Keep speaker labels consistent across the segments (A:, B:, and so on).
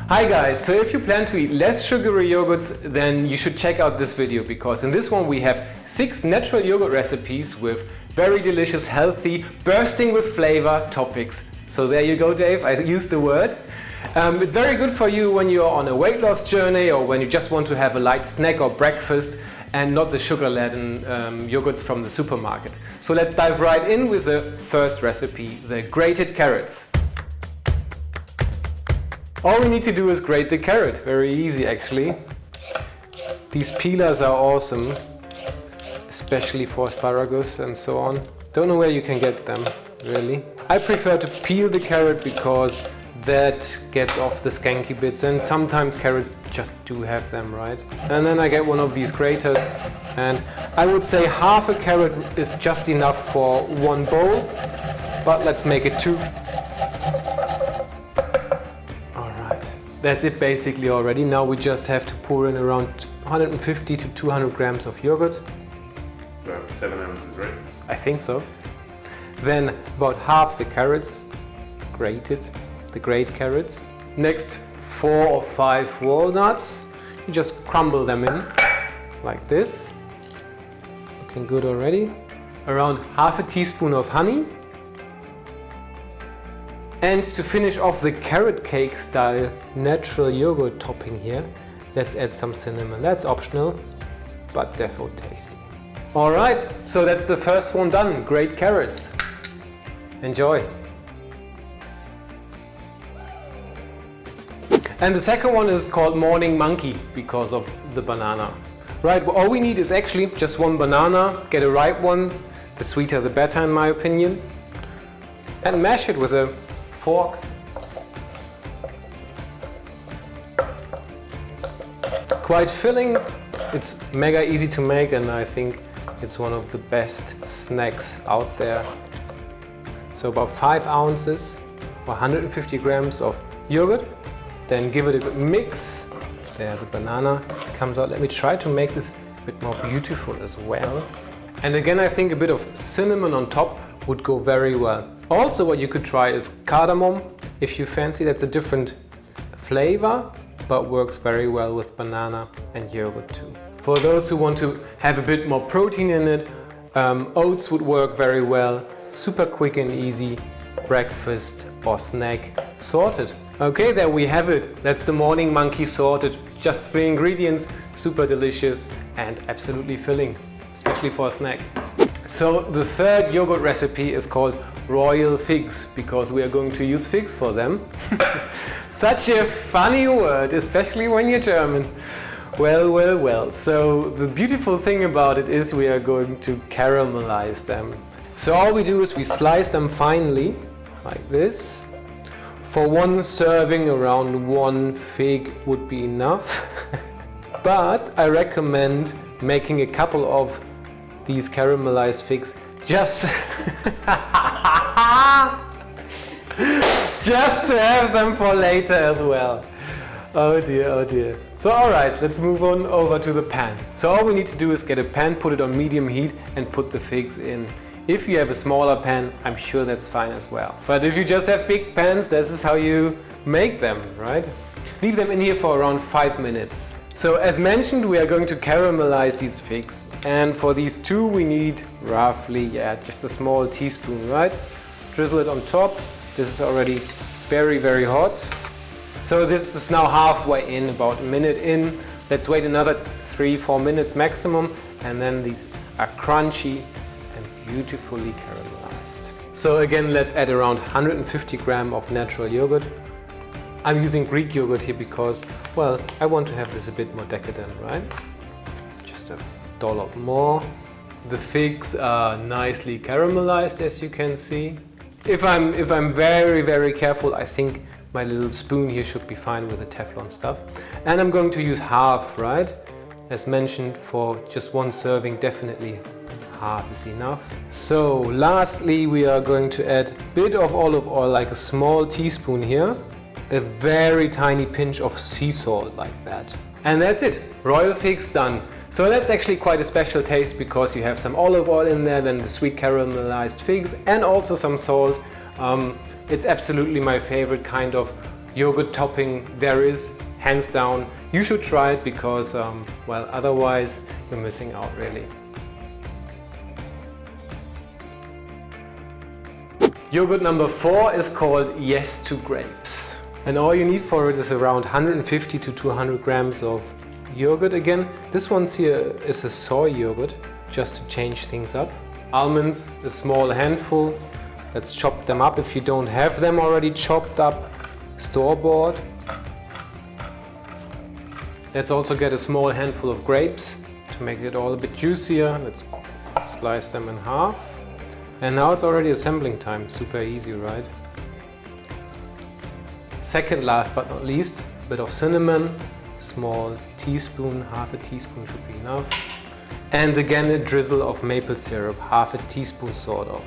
A: Hi guys, so if you plan to eat less sugary yogurts, then you should check out this video, because in this one we have 6 natural yogurt recipes with very delicious, healthy, bursting with flavor topics. So there you go, Dave, I used the word. It's very good for you when you're on a weight loss journey or when you just want to have a light snack or breakfast and not the sugar-laden yogurts from the supermarket. So let's dive right in with the first recipe, the grated carrots. All we need to do is grate the carrot. Very easy, actually. These peelers are awesome, especially for asparagus and so on. Don't know where you can get them, really. I prefer to peel the carrot because that gets off the skanky bits, and sometimes carrots just do have them, right? And then I get one of these graters, and I would say half a carrot is just enough for one bowl, but let's make it 2. That's it basically already. Now we just have to pour in around 150 to 200 grams of yogurt.
B: So 7 ounces, right?
A: I think so. Then about half the carrots, grated, the great carrots. Next 4 or 5 walnuts. You just crumble them in like this. Looking good already. Around half a teaspoon of honey. And to finish off the carrot cake style natural yogurt topping here, let's add some cinnamon. That's optional, but defo tasty. Alright, so that's the first one done, grate carrots. Enjoy. And the second one is called Morning Monkey because of the banana. Right, well, all we need is actually just one banana, get a ripe one, the sweeter the better in my opinion, and mash it with a fork. It's quite filling, it's mega easy to make, and I think it's one of the best snacks out there. So about 5 ounces or 150 grams of yogurt, then give it a good mix. There the banana comes out. Let me try to make this a bit more beautiful as well. And again, I think a bit of cinnamon on top would go very well. Also, what you could try is cardamom, if you fancy. That's a different flavor, but works very well with banana and yogurt too. For those who want to have a bit more protein in it, oats would work very well. Super quick and easy breakfast or snack sorted. Okay, there we have it. That's the Morning Monkey sorted. Just 3 ingredients, super delicious and absolutely filling, especially for a snack. So the third yogurt recipe is called Royal Figs, because we are going to use figs for them. Such a funny word, especially when you're German. Well. So the beautiful thing about it is we are going to caramelize them. So all we do is we slice them finely, like this. For one serving, around 1 fig would be enough. But I recommend making a couple of these caramelized figs just to have them for later as well. Oh dear. So alright, let's move on over to the pan. So all we need to do is get a pan, put it on medium heat and put the figs in. If you have a smaller pan, I'm sure that's fine as well. But if you just have big pans, this is how you make them, right? Leave them in here for around 5 minutes. So as mentioned, we are going to caramelize these figs. And for these 2 we need roughly, just a small teaspoon, right? Drizzle it on top. This is already very hot. So this is now halfway in, about a minute in. Let's wait another 3-4 minutes maximum, and then these are crunchy and beautifully caramelized. So again, let's add around 150 grams of natural yogurt. I'm using Greek yogurt here because, well, I want to have this a bit more decadent, right? Just a dollop more. The figs are nicely caramelized, as you can see. If I'm very careful, I think my little spoon here should be fine with the Teflon stuff. And I'm going to use half, right? As mentioned, for just 1 serving, definitely half is enough. So lastly, we are going to add a bit of olive oil, like a small teaspoon here. A very tiny pinch of sea salt, like that. And that's it, royal figs done. So that's actually quite a special taste because you have some olive oil in there, then the sweet caramelized figs and also some salt. It's absolutely my favorite kind of yogurt topping there is, hands down. You should try it because, well, otherwise you're missing out really. Yogurt number 4 is called Yes to Grapes. And all you need for it is around 150 to 200 grams of yogurt again. This one's here is a soy yogurt, just to change things up. Almonds, a small handful. Let's chop them up if you don't have them already chopped up, store-bought. Let's also get a small handful of grapes to make it all a bit juicier. Let's slice them in half. And now it's already assembling time, super easy, right? Second last but not least, a bit of cinnamon, small teaspoon, half a teaspoon should be enough. And again a drizzle of maple syrup, half a teaspoon sort of.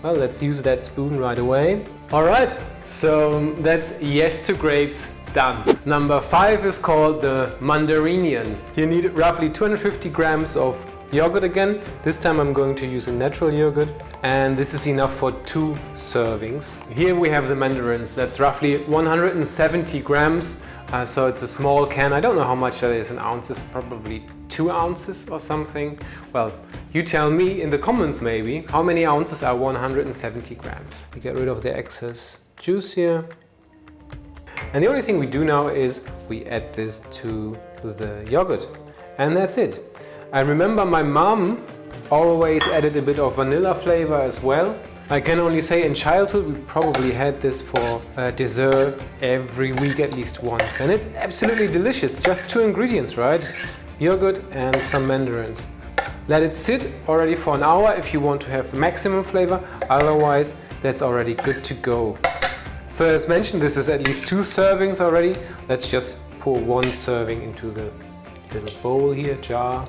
A: Well, let's use that spoon right away. Alright, so that's Yes to Grapes done. Number 5 is called the Mandarinian. You need roughly 250 grams of yogurt again. This time I'm going to use a natural yogurt, and this is enough for 2 servings. Here we have the mandarins. That's roughly 170 grams. So it's a small can. I don't know how much that is in ounces, probably 2 ounces or something. Well, you tell me in the comments maybe, how many ounces are 170 grams. We get rid of the excess juice here. And the only thing we do now is we add this to the yogurt. And that's it. I remember my mom always added a bit of vanilla flavor as well. I can only say in childhood we probably had this for dessert every week at least once. And it's absolutely delicious, just 2 ingredients, right? Yogurt and some mandarins. Let it sit already for an hour if you want to have the maximum flavor, otherwise that's already good to go. So as mentioned, this is at least 2 servings already. Let's just pour 1 serving into the little bowl here, jar.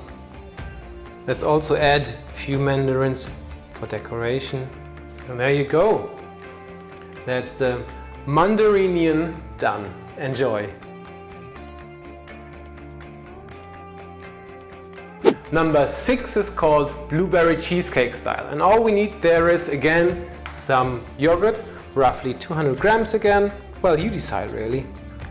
A: Let's also add a few mandarins for decoration. And there you go. That's the Mandarinian done. Enjoy. Number 6 is called Blueberry Cheesecake style. And all we need there is again some yogurt, roughly 200 grams again. Well, you decide really,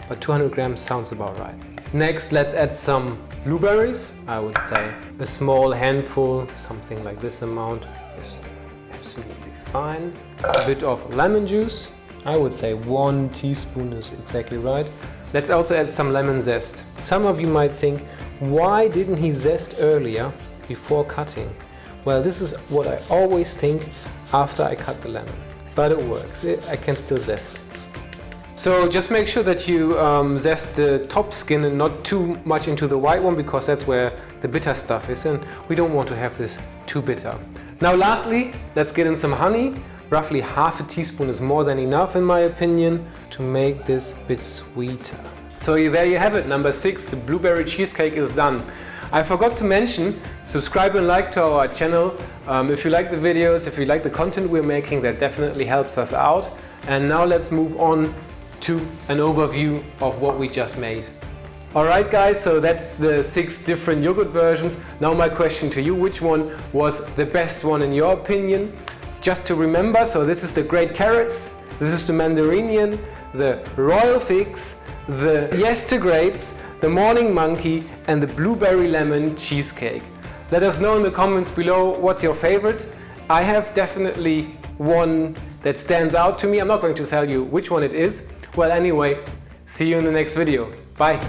A: but 200 grams sounds about right. Next, let's add some blueberries. I would say a small handful, something like this amount is absolutely fine. A bit of lemon juice. I would say 1 teaspoon is exactly right. Let's also add some lemon zest. Some of you might think, why didn't he zest earlier before cutting? Well, this is what I always think after I cut the lemon. But it works, I can still zest. So just make sure that you zest the top skin and not too much into the white one, because that's where the bitter stuff is and we don't want to have this too bitter. Now lastly, let's get in some honey. Roughly half a teaspoon is more than enough in my opinion to make this a bit sweeter. So there you have it, number 6, the blueberry cheesecake is done. I forgot to mention, subscribe and like to our channel. If you like the videos, if you like the content we're making, that definitely helps us out. And now let's move on to an overview of what we just made. Alright guys, so that's the 6 different yogurt versions. Now my question to you, which one was the best one in your opinion? Just to remember, so this is the Great Carrots, this is the Mandarinian, the Royal Figs, the Yes to Grapes, the Morning Monkey and the Blueberry Lemon Cheesecake. Let us know in the comments below what's your favorite. I have definitely one that stands out to me. I'm not going to tell you which one it is. Well, anyway, see you in the next video. Bye.